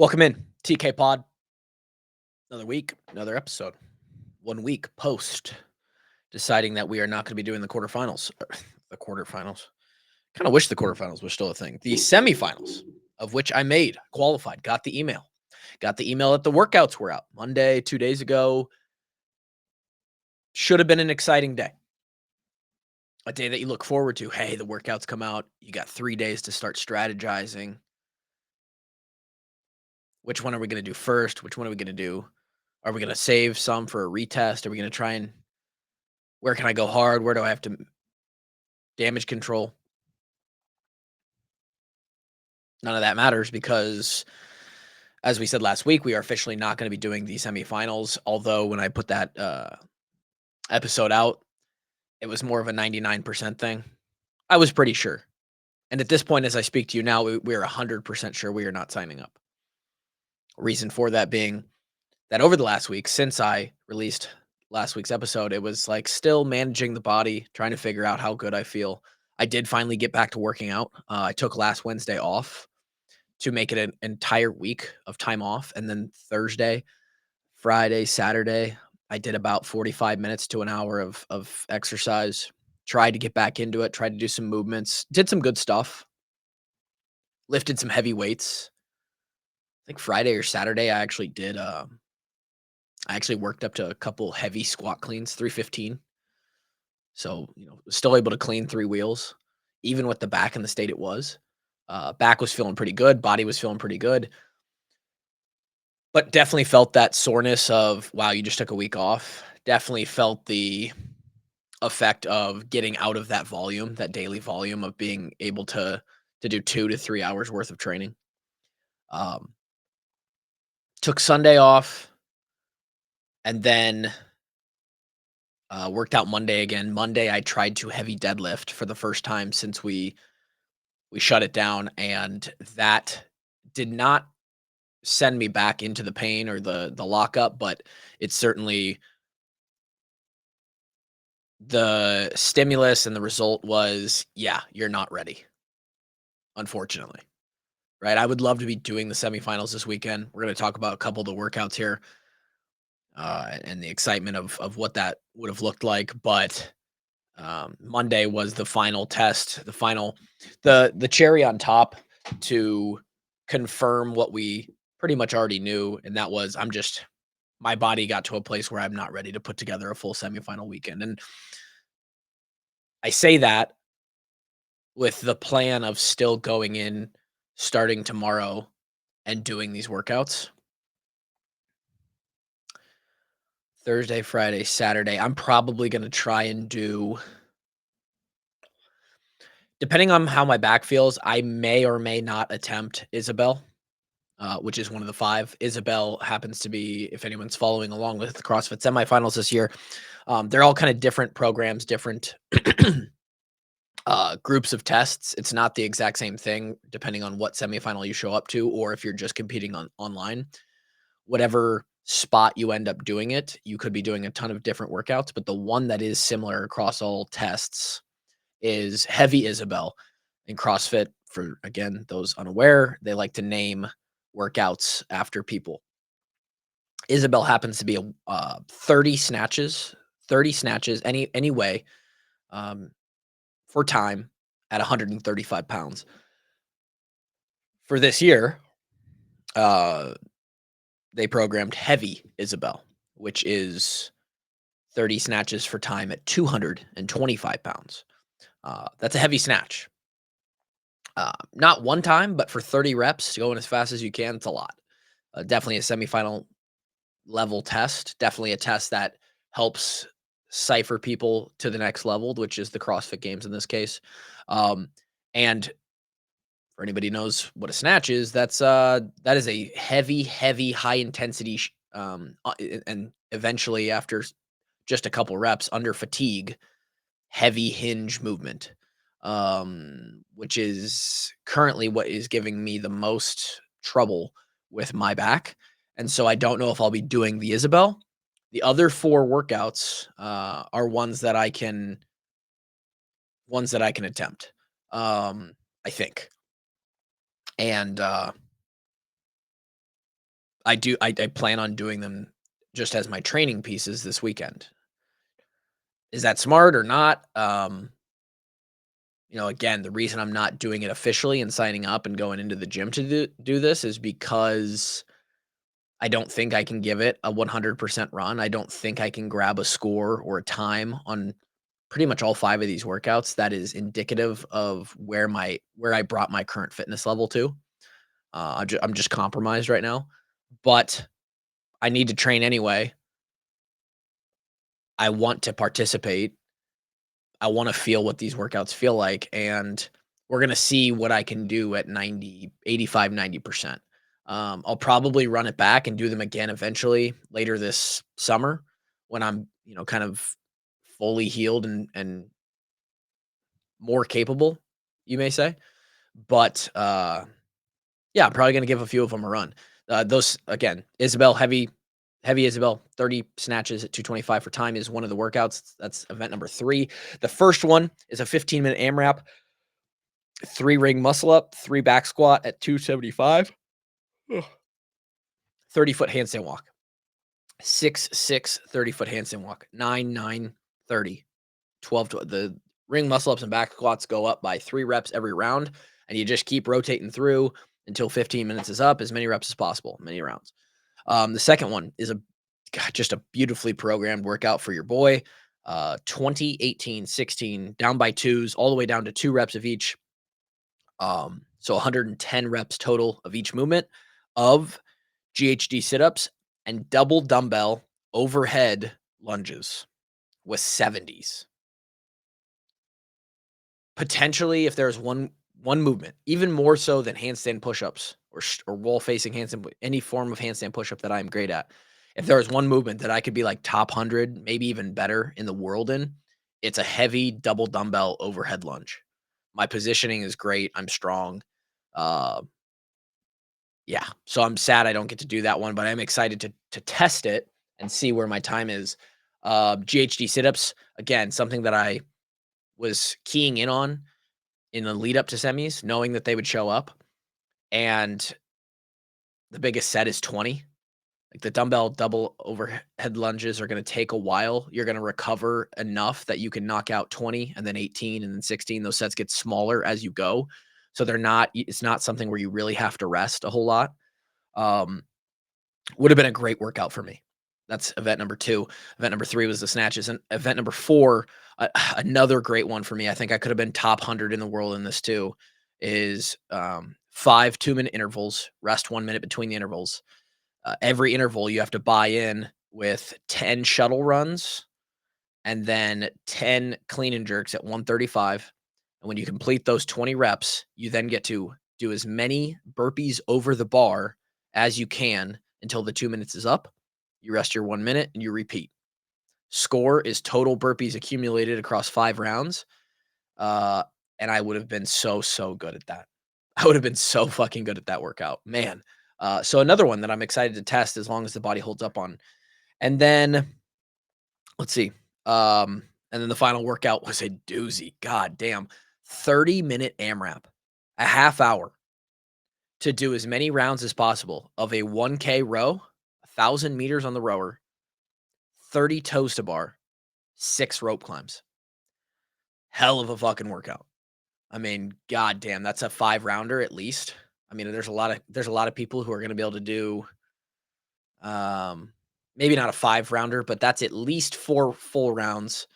Welcome in, TK Pod. Another week, another episode. 1 week post deciding that we are not going to be doing the quarterfinals. The quarterfinals. Kind of wish the quarterfinals was still a thing. The semifinals, of which I made, qualified, got the email. Got the email that the workouts were out Monday, 2 days ago. Should have been an exciting day. A day that you look forward to. Hey, the workouts come out. You got 3 days to start strategizing. Which one are we going to do first? Which one are we going to do? Are we going to save some for a retest? Are we going to try and where can I go hard? Where do I have to damage control? None of that matters because, as we said last week, we are officially not going to be doing the semifinals. Although when I put that episode out, it was more of a 99% thing. I was pretty sure. And at this point, as I speak to you now, we're 100% sure we are not signing up. Reason for that being that over the last week, since I released last week's episode, it was like still managing the body, trying to figure out how good I feel. I did finally get back to working out. I took last Wednesday off to make it an entire week of time off. And then Thursday, Friday, Saturday, I did about 45 minutes to an hour of exercise. Tried to get back into it, tried to do some movements, did some good stuff, lifted some heavy weights. I think Friday or Saturday, I actually worked up to a couple heavy squat cleans, 315. So, still able to clean 3 wheels, even with the back in the state it was. Back was feeling pretty good. Body was feeling pretty good. But definitely felt that soreness of, wow, you just took a week off. Definitely felt the effect of getting out of that volume, that daily volume of being able to do 2 to 3 hours worth of training. Um, Took Sunday off and then worked out Monday again. Monday, I tried to heavy deadlift for the first time since we shut it down, and that did not send me back into the pain or the lockup, but it certainly the stimulus and the result was, yeah, you're not ready, unfortunately. Right? I would love to be doing the semifinals this weekend. We're going to talk about a couple of the workouts here, and the excitement of what that would have looked like. But Monday was the final test, the cherry on top to confirm what we pretty much already knew, and that was my body got to a place where I'm not ready to put together a full semifinal weekend. And I say that with the plan of still going in starting tomorrow and doing these workouts. Thursday, Friday, Saturday. I'm probably going to try and do, depending on how my back feels, I may or may not attempt Isabel, which is one of the 5. Isabel happens to be, if anyone's following along with the CrossFit semifinals this year, they're all kind of different programs, different groups of tests. It's not the exact same thing depending on what semifinal you show up to, or if you're just competing online. Whatever spot you end up doing it, you could be doing a ton of different workouts, but the one that is similar across all tests is heavy Isabel. In CrossFit, for again, those unaware, they like to name workouts after people. Isabel happens to be a 30 snatches, any way, for time at 135 pounds. For this year, uh, they programmed heavy Isabel, which is 30 snatches for time at 225 pounds. That's a heavy snatch. Not one time, but for 30 reps, going as fast as you can, it's a lot. Definitely a semifinal level test. Definitely a test that helps cipher people to the next level, which is the CrossFit Games in this case. And for anybody who knows what a snatch is, that is a heavy, high intensity, and eventually after just a couple reps under fatigue, heavy hinge movement, which is currently what is giving me the most trouble with my back. And so I don't know if I'll be doing the Isabel. The other 4 workouts are ones that I can attempt. I think. And I plan on doing them just as my training pieces this weekend. Is that smart or not? Again, the reason I'm not doing it officially and signing up and going into the gym to do this is because I don't think I can give it a 100% run. I don't think I can grab a score or a time on pretty much all 5 of these workouts that is indicative of where I brought my current fitness level to. I'm just compromised right now, but I need to train anyway. I want to participate. I wanna feel what these workouts feel like, and we're gonna see what I can do at 90%. I'll probably run it back and do them again eventually later this summer when I'm, kind of fully healed and more capable, you may say. But, yeah, I'm probably gonna give a few of them a run. Those again, Isabel, heavy Isabel, 30 snatches at 225 for time is one of the workouts. That's event number 3. The first one is a 15-minute AMRAP, 3 ring muscle up, 3 back squat at 275, ugh, 30-foot handstand walk, 6, 30-foot handstand walk, 9, 9, 30, 12. The ring muscle ups and back squats go up by 3 reps every round, and you just keep rotating through until 15 minutes is up, as many reps as possible, many rounds. The second one is just a beautifully programmed workout for your boy. 20, 18, 16, down by twos, all the way down to 2 reps of each. So 110 reps total of each movement of GHD sit-ups and double dumbbell overhead lunges with 70s. Potentially, if there's one movement, even more so than handstand push-ups or wall-facing handstand, any form of handstand push-up that I'm great at. If there was one movement that I could be like top 100, maybe even better in the world in, it's a heavy double dumbbell overhead lunge. My positioning is great. I'm strong. Uh, yeah. So I'm sad I don't get to do that one, but I'm excited to test it and see where my time is. GHD sit-ups, again, something that I was keying in on in the lead up to semis, knowing that they would show up. And the biggest set is 20. Like the dumbbell double overhead lunges are going to take a while. You're going to recover enough that you can knock out 20 and then 18 and then 16. Those sets get smaller as you go. So it's not something where you really have to rest a whole lot. Um, would have been a great workout for me. That's event number 2. Event number 3 was the snatches. And event number 4, another great one for me. I think I could have been top 100 in the world in this too, is 5 2-minute intervals, rest 1 minute between the intervals. Every interval, you have to buy in with 10 shuttle runs and then 10 clean and jerks at 135. And when you complete those 20 reps, you then get to do as many burpees over the bar as you can until the 2 minutes is up. You rest your 1 minute and you repeat. Score is total burpees accumulated across 5 rounds. Uh, and I would have been so good at that. I would have been so fucking good at that workout, man. So another one that I'm excited to test as long as the body holds up on. And then let's see. And then the final workout was a doozy. God damn. 30-minute AMRAP, a half hour to do as many rounds as possible of a 1K row, 1,000 meters on the rower, 30 toes to bar, 6 rope climbs. Hell of a fucking workout. I mean, goddamn, that's a 5 rounder at least. I mean, there's a lot of people who are gonna be able to do, um, maybe not a 5 rounder, but that's at least 4 full rounds.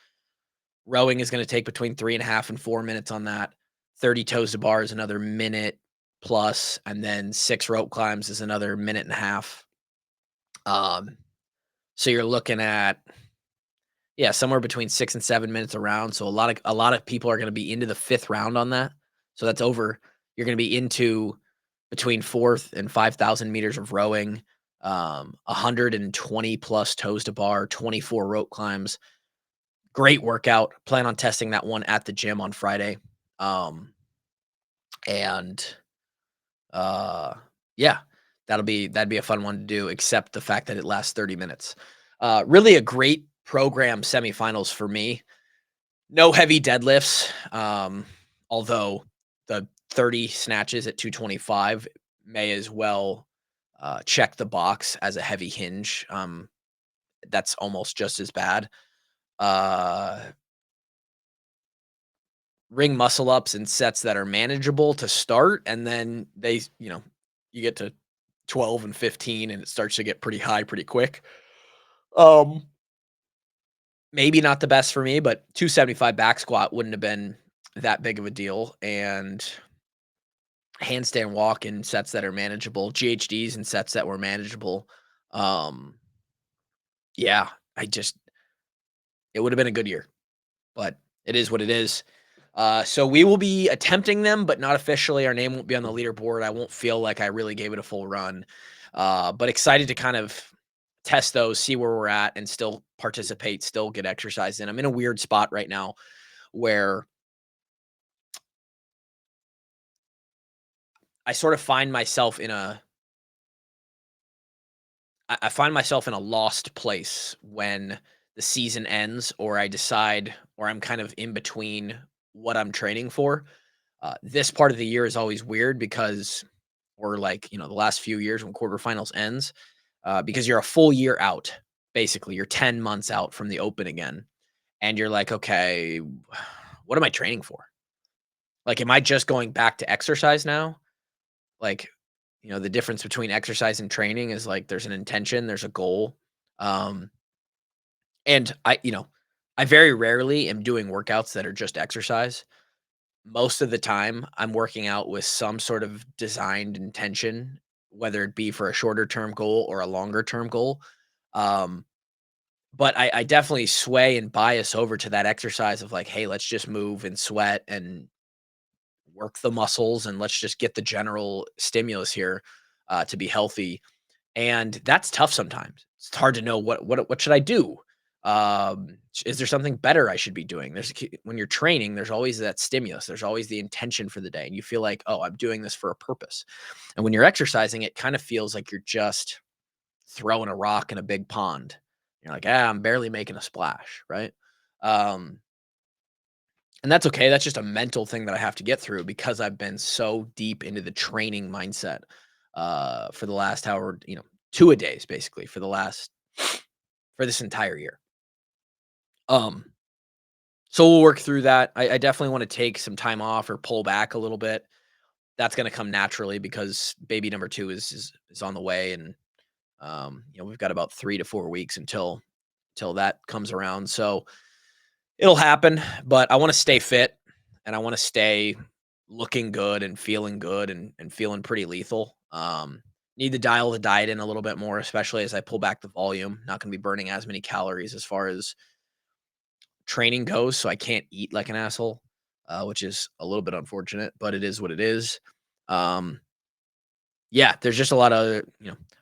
Rowing is gonna take between 3.5 and 4 minutes on that. 30 toes to bar is another minute plus, and then 6 rope climbs is another minute and a half. Um, so you're looking at, yeah, somewhere between 6 and 7 minutes a round. So a lot of people are gonna be into the 5th round on that. So that's over. You're gonna be into between 4th and 5,000 meters of rowing, 120 plus toes to bar, 24 rope climbs. Great workout. Plan on testing that one at the gym on Friday. Um, and uh, yeah, that'd be a fun one to do, except the fact that it lasts 30 minutes. Really a great program semifinals for me. No heavy deadlifts. Although the 30 snatches at 225 may as well check the box as a heavy hinge. That's almost just as bad. Uh, ring muscle ups in sets that are manageable to start, and then you get to 12 and 15, and it starts to get pretty high pretty quick. Um, maybe not the best for me, but 275 back squat wouldn't have been that big of a deal, and handstand walk in sets that are manageable, GHDs in sets that were manageable. Um, yeah, I just it would have been a good year, but it is what it is. So we will be attempting them, but not officially. Our name won't be on the leaderboard. I won't feel like I really gave it a full run. But excited to kind of test those, see where we're at, and still participate, still get exercise in. I'm in a weird spot right now where I sort of find myself in a I find myself in a lost place when the season ends, or I decide, or I'm kind of in between what I'm training for. This part of the year is always weird because, or like, the last few years when quarterfinals ends, because you're a full year out. Basically, you're 10 months out from the open again. And you're like, okay, what am I training for? Like, am I just going back to exercise now? Like, the difference between exercise and training is like there's an intention, there's a goal. Um, and I very rarely am doing workouts that are just exercise. Most of the time, I'm working out with some sort of designed intention, whether it be for a shorter term goal or a longer term goal. Um, but I definitely sway and bias over to that exercise of like, hey, let's just move and sweat and work the muscles, and let's just get the general stimulus here to be healthy. And that's tough sometimes. It's hard to know what should I do. Is there something better I should be doing? When you're training, there's always that stimulus. There's always the intention for the day, and you feel like, oh, I'm doing this for a purpose. And when you're exercising, it kind of feels like you're just throwing a rock in a big pond. You're like, I'm barely making a splash, right? Um, and that's okay. That's just a mental thing that I have to get through because I've been so deep into the training mindset for the last hour, two a days basically for this entire year. Um, so we'll work through that. I definitely want to take some time off or pull back a little bit. That's going to come naturally because baby number two is on the way, and we've got about 3 to 4 weeks until that comes around. So it'll happen, but I wanna stay fit, and I wanna stay looking good and feeling good and feeling pretty lethal. Need to dial the diet in a little bit more, especially as I pull back the volume. Not gonna be burning as many calories as far as training goes, so I can't eat like an asshole, which is a little bit unfortunate, but it is what it is. Um, yeah, there's just a lot of,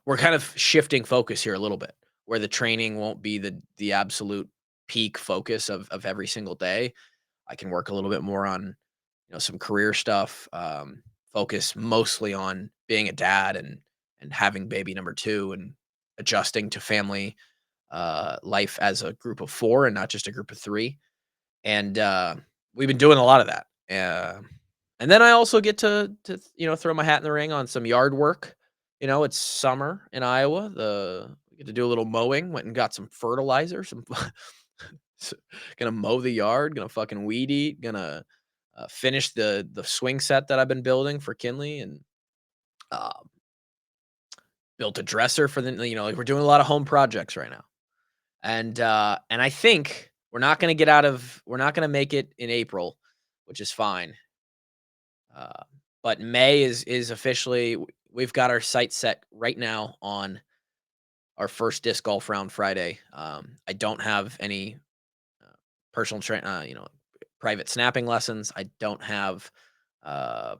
we're kind of shifting focus here a little bit, where the training won't be the absolute peak focus of every single day. I can work a little bit more on, some career stuff, focus mostly on being a dad and having baby number two and adjusting to family life as a group of four and not just a group of three. And we've been doing a lot of that. And then I also get to throw my hat in the ring on some yard work. It's summer in Iowa. We get to do a little mowing. Went and got some fertilizer. Gonna mow the yard. Gonna fucking weed eat. Gonna finish the swing set that I've been building for Kinley, and uh, built a dresser for the. Like we're doing a lot of home projects right now. And I think we're not gonna make it in April, which is fine. Uh, but May is officially we've got our sight set right now on our first disc golf round Friday. I don't have any uh, private snapping lessons. I don't have uh,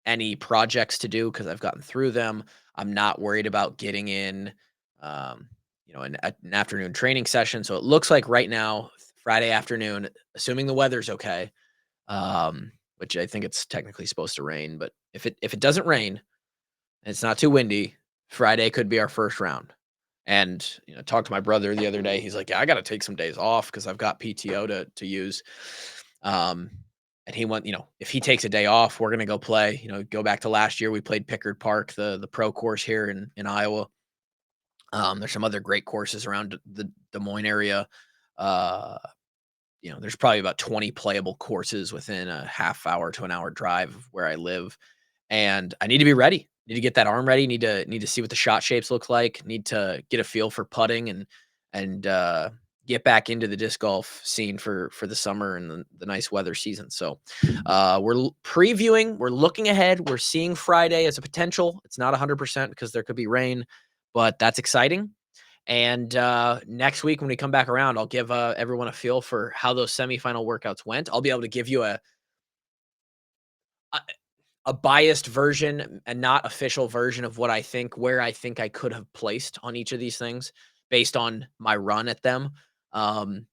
any projects to do because I've gotten through them. I'm not worried about getting in, um, an afternoon training session. So it looks like right now, Friday afternoon, assuming the weather's okay, which I think it's technically supposed to rain. But if it doesn't rain and it's not too windy, Friday could be our first round. And talked to my brother the other day. He's like, "Yeah, I got to take some days off because I've got PTO to use." Um, and if he takes a day off, we're gonna go play. Go back to last year, we played Pickard Park, the pro course here in Iowa. There's some other great courses around the Des Moines area. Uh, there's probably about 20 playable courses within a half hour to an hour drive of where I live, and I need to be ready. Need to get that arm ready. Need to see what the shot shapes look like. Need to get a feel for putting and get back into the disc golf scene for the summer and the nice weather season. So previewing. We're looking ahead. We're seeing Friday as a potential. It's not 100% because there could be rain, but that's exciting. And next week when we come back around, I'll give everyone a feel for how those semifinal workouts went. I'll be able to give you a a biased version and not official version of what I think, where I think I could have placed on each of these things based on my run at them. Um,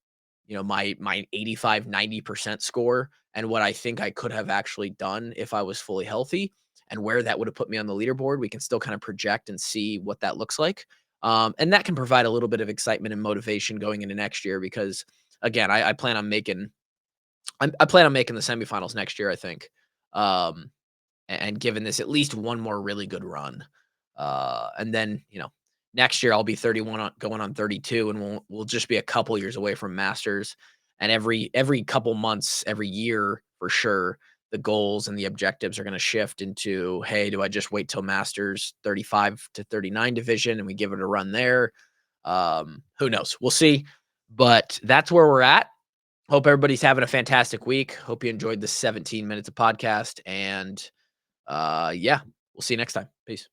my 85-90% score and what I think I could have actually done if I was fully healthy and where that would have put me on the leaderboard. We can still kind of project and see what that looks like. And that can provide a little bit of excitement and motivation going into next year because again, I plan on making I plan on making the semifinals next year, I think. Um, and given this at least one more really good run. And then, next year I'll be 31 going on 32 and we'll just be a couple years away from Masters. And every couple months, every year for sure, the goals and the objectives are going to shift into, hey, do I just wait till Masters 35 to 39 division and we give it a run there? Who knows? We'll see. But that's where we're at. Hope everybody's having a fantastic week. Hope you enjoyed the 17 minutes of podcast and yeah, we'll see you next time. Peace.